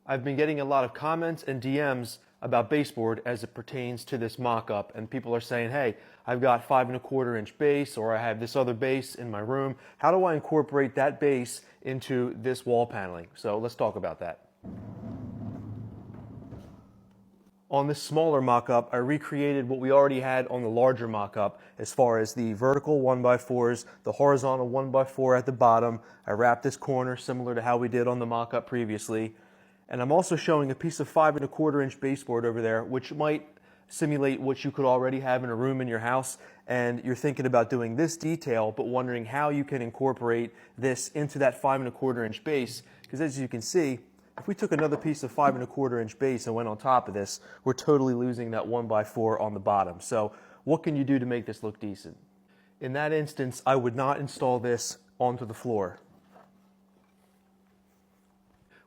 I've been getting a lot of comments and DMs about baseboard as it pertains to this mock-up, and people are saying, hey, I've got 5¼ inch base, or I have this other base in my room. How do I incorporate that base into this wall paneling? So let's talk about that. On this smaller mock-up, I recreated what we already had on the larger mock-up as far as the vertical 1x4s, the horizontal 1x4 at the bottom. I wrapped this corner similar to how we did on the mock-up previously. And I'm also showing a piece of 5¼ inch baseboard over there, which might simulate what you could already have in a room in your house. And you're thinking about doing this detail, but wondering how you can incorporate this into that 5¼ inch base. Because as you can see, if we took another piece of 5¼ inch base and went on top of this, we're totally losing that 1x4 on the bottom. So what can you do to make this look decent? In that instance, I would not install this onto the floor.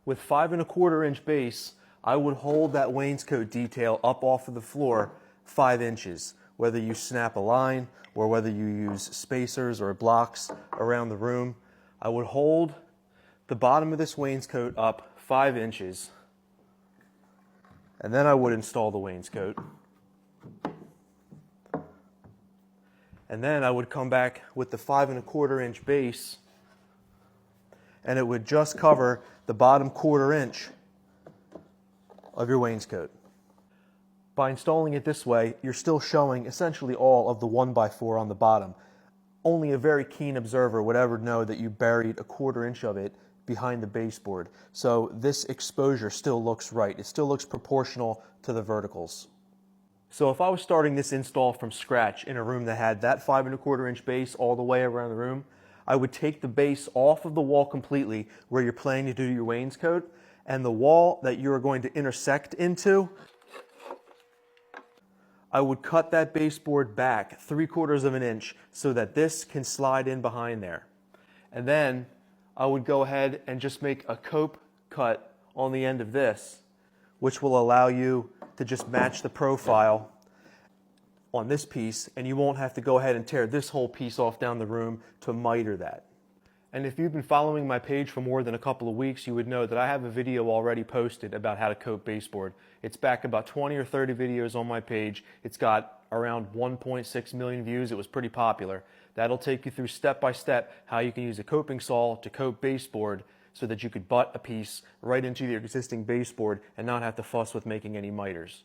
With 5¼ inch base, I would hold that wainscot detail up off of the floor 5 inches, whether you snap a line or whether you use spacers or blocks around the room. I would hold the bottom of this wainscot up 5 inches, and then I would install the wainscot. And then I would come back with the 5¼ inch base, and it would just cover the bottom 1/4 inch of your wainscot. By installing it this way, you're still showing essentially all of the 1x4 on the bottom. Only a very keen observer would ever know that you buried 1/4 inch of it behind the baseboard. So this exposure still looks right. It still looks proportional to the verticals. So if I was starting this install from scratch in a room that had that 5¼ inch base all the way around the room, I would take the base off of the wall completely where you're planning to do your wainscot, and the wall that you're going to intersect into, I would cut that baseboard back 3/4 inch so that this can slide in behind there. And then I would go ahead and just make a cope cut on the end of this, which will allow you to just match the profile on this piece, and you won't have to go ahead and tear this whole piece off down the room to miter that. And if you've been following my page for more than a couple of weeks, you would know that I have a video already posted about how to coat baseboard. It's back about 20 or 30 videos on my page. It's got around 1.6 million views. It was pretty popular. That'll take you through step by step how you can use a coping saw to coat baseboard so that you could butt a piece right into your existing baseboard and not have to fuss with making any miters.